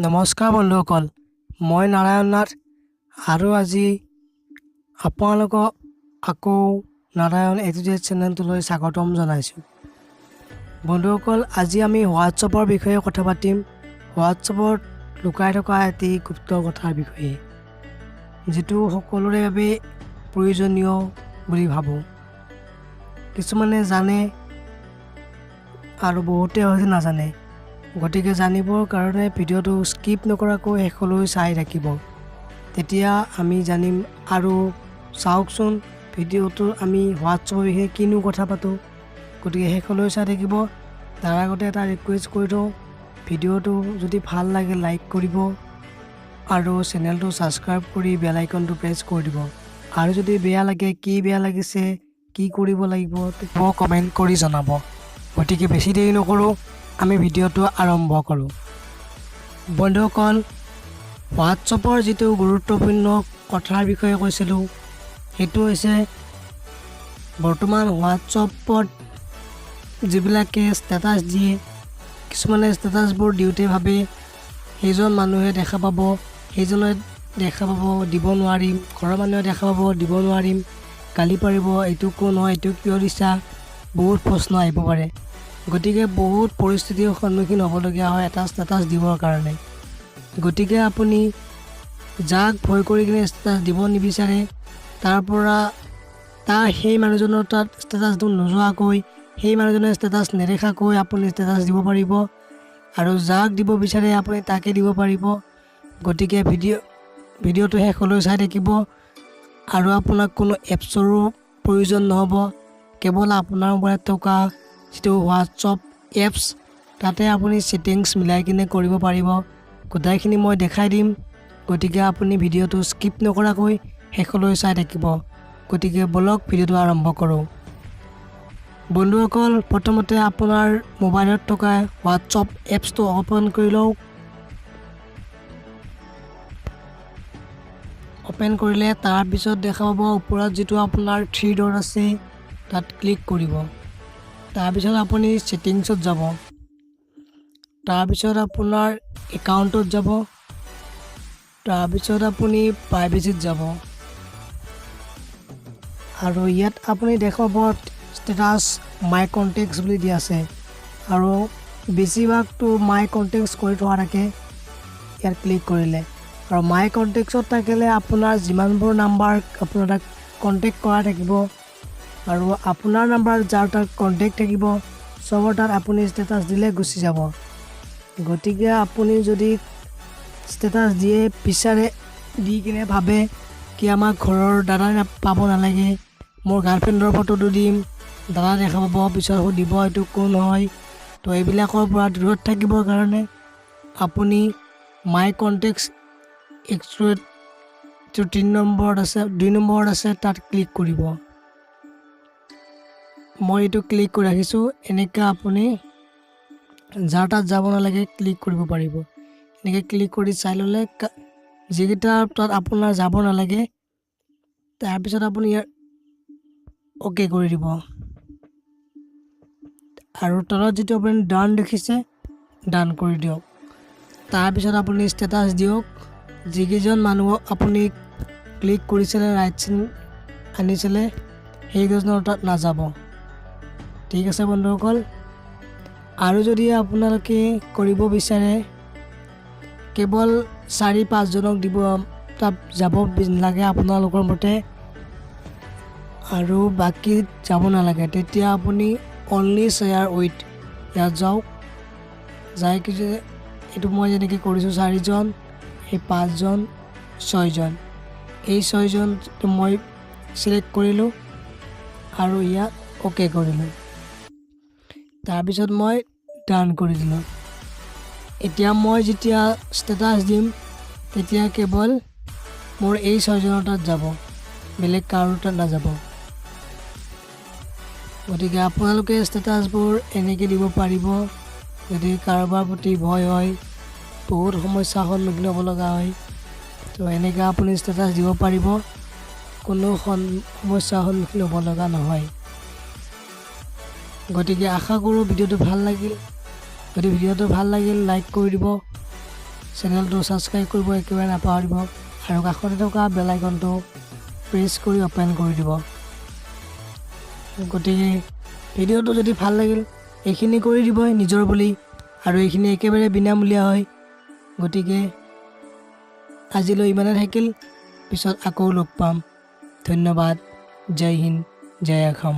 নমস্কাৰ বন্ধুসকল, মই নাৰায়ণ নাথ আৰু আজি আপোনালোকক আকৌ নাৰায়ণ এডুকেট চেনেলটোলৈ স্বাগতম জনাইছোঁ। বন্ধুসকল, আজি আমি হোৱাটছআপৰ বিষয়ে কথা পাতিম। হোৱাটছআপত লুকাই থকা এটি গুপ্ত কথাৰ বিষয়ে, যিটো সকলোৰে বাবে প্ৰয়োজনীয় বুলি ভাবোঁ। কিছুমানে জানে আৰু বহুতে হয়তো নাজানে। গতিকে জানিবৰ কাৰণে ভিডিঅ'টো স্কিপ নকৰাকৈ শেষলৈ চাই থাকিব, তেতিয়া আমি জানিম। আৰু চাওকচোন ভিডিঅ'টো আমি হোৱাটছআপৰ বিষয়ে কিনো কথা পাতোঁ। গতিকে শেষলৈ চাই থাকিব। তাৰ আগতে এটা ৰিকুৱেষ্ট কৰি থওঁ, ভিডিঅ'টো যদি ভাল লাগে লাইক কৰিব আৰু চেনেলটো ছাবস্ক্ৰাইব কৰি বেল আইকনটো প্ৰেছ কৰি দিব। আৰু যদি বেয়া লাগে, কি বেয়া লাগিছে, কি কৰিব লাগিব, মোক কমেণ্ট কৰি জনাব। গতিকে বেছি দেৰি নকৰোঁ, আমি ভিডিঅ'টো আৰম্ভ কৰোঁ। বন্ধুসকল, হোৱাটছআপৰ যিটো গুৰুত্বপূৰ্ণ কথাৰ বিষয়ে কৈছিলোঁ, সেইটো হৈছে বৰ্তমান হোৱাটছআপত যিবিলাকে ষ্টেটাছ দিয়ে, কিছুমানে ষ্টেটাছবোৰ দিওঁতে ভাবে সেইজন মানুহে দেখা পাব, সেইজনে দেখা পাব, দিব নোৱাৰিম। ঘৰৰ মানুহে দেখা পাব, দিব নোৱাৰিম। গালি পাৰিব, এইটো কোন হয়, এইটো কিয় দিছা, বহুত প্ৰশ্ন আহিব পাৰে। গতিকে বহুত পৰিস্থিতিৰ সন্মুখীন হ'বলগীয়া হয় এটা ষ্টেটাছ দিবৰ কাৰণে। গতিকে আপুনি যাক ভয় কৰি কিনে ষ্টেটাছ দিব নিবিচাৰে, সেই মানুহজনৰ তাত ষ্টেটাছটো নোযোৱাকৈ, সেই মানুহজনে ষ্টেটাছ নেদেখাকৈ আপুনি ষ্টেটাছ দিব পাৰিব। আৰু যাক দিব বিচাৰে আপুনি তাকে দিব পাৰিব। গতিকে ভিডিঅ'টো শেষলৈ চাই থাকিব। আৰু আপোনাক কোনো এপছৰো প্ৰয়োজন নহ'ব। কেৱল আপোনাৰ মোবাইলত থকা যিটো হোৱাটছআপ এপছ, তাতে আপুনি ছেটিংছ মিলাই কিনে কৰিব পাৰিব। গোটেইখিনি মই দেখাই দিম। গতিকে আপুনি ভিডিঅ'টো স্কিপ নকৰাকৈ শেষলৈ চাই থাকিব। গতিকে বলক ভিডিঅ'টো আৰম্ভ কৰোঁ। বন্ধুসকল, প্ৰথমতে আপোনাৰ মোবাইলত থকা হোৱাটছআপ এপছটো অ'পেন কৰি লওক। অ'পেন কৰিলে তাৰপিছত দেখা পাব ওপৰত যিটো আপোনাৰ 3 ডট আছে, তাত ক্লিক কৰিব। তাৰপিছত আপুনি ছেটিংছত যাব। তাৰপিছত আপোনাৰ একাউণ্টত যাব। তাৰপিছত আপুনি প্ৰাইভেচিত যাব। আৰু ইয়াত আপুনি দেখা পাব ষ্টেটাছ মাই কণ্টেক্টছ বুলি দিয়া আছে। আৰু বেছিভাগটো মাই কণ্টেক্টছ কৰি থোৱা থাকে ইয়াত ক্লিক কৰিলে। আৰু মাই কণ্টেক্টছত থাকিলে আপোনাৰ যিমানবোৰ নাম্বাৰ আপোনাৰ তাত কণ্টেক্ট কৰা থাকিব, আৰু আপোনাৰ নাম্বাৰ যাৰ তাত কণ্টেক্ট থাকিব, চবৰ তাত আপুনি ষ্টেটাছ দিলে গুচি যাব। গতিকে আপুনি যদি ষ্টেটাছ দিয়ে বিচাৰে, দি কিনে ভাবে কি আমাৰ ঘৰৰ দাদাই পাব নালাগে, মোৰ গাৰ্লফ্ৰেণ্ডৰ ফটোটো দিম, দাদা দেখা পাব, পিছত সুধিব এইটো কোন হয়। তো এইবিলাকৰ পৰা দূৰত থাকিবৰ কাৰণে আপুনি মাই কণ্টেক্টছ এক্সট্ৰেট 2 নম্বৰত আছে, তাত ক্লিক কৰিব। মই এইটো ক্লিক কৰি ৰাখিছোঁ। এনেকৈ আপুনি যাৰ তাত যাব নালাগে ক্লিক কৰিব পাৰিব। এনেকৈ ক্লিক কৰি চাই ল'লে যিকেইটা তাত আপোনাৰ যাব নালাগে, তাৰপিছত আপুনি ইয়াত অ'কে কৰি দিব। আৰু তলত যিটো আপুনি ডান দেখিছে, ডান কৰি দিয়ক। তাৰপিছত আপুনি ষ্টেটাছ দিয়ক। যিকেইজন মানুহক আপুনি ক্লিক কৰিছিলে, ৰাইট চিন আনিছিলে, সেইকেইজনৰ তাত নাযাব। ঠিক আছে বন্ধুসকল। আৰু যদি আপোনালোকে কৰিব বিচাৰে, কেৱল 4-5 জনক দিব, তাত যাব নালাগে আপোনালোকৰ মতে, আৰু বাকী যাব নালাগে, তেতিয়া আপুনি অনলি শ্বেয়াৰ উইথ ইয়াত যাওক। যাই কি এইটো মই যেনেকৈ কৰিছোঁ 4 জন, এই 5 জন, 6 জন, এই 6 জন মই ছিলেক্ট কৰিলোঁ আৰু ইয়াত অ'কে কৰিলোঁ। তাৰপিছত মই ডান কৰি দিলোঁ। এতিয়া মই যেতিয়া ষ্টেটাছ দিম, তেতিয়া কেৱল মোৰ এই 6 জনৰ তাত যাব, বেলেগ কাৰো তাত নাযাব। গতিকে আপোনালোকে ষ্টেটাছবোৰ এনেকৈ দিব পাৰিব। যদি কাৰোবাৰ প্ৰতি ভয় হয়, বহুত সমস্যাৰ সন্মুখীন হ'ব লগা হয়, তো এনেকৈ আপুনি ষ্টেটাছ দিব পাৰিব, কোনো সমস্যাৰ সন্মুখীন হ'ব লগা নহয়। গতিকে আশা কৰোঁ ভিডিঅ'টো ভাল লাগিল। যদি ভিডিঅ'টো ভাল লাগিল, লাইক কৰি দিব। চেনেলটো ছাবস্ক্ৰাইব কৰিব একেবাৰে নাপাহৰিব আৰু কাষতে থকা বেল আইকনটো প্ৰেছ কৰি অ'পেন কৰি দিব। গতিকে ভিডিঅ'টো যদি ভাল লাগিল এইখিনি কৰি দিব নিজৰ বুলি, আৰু এইখিনি একেবাৰে বিনামূলীয়া হয়। গতিকে আজিলৈ ইমানে থাকিল, পিছত আকৌ লগ পাম। ধন্যবাদ। জয় হিন্দ, জয় অসম।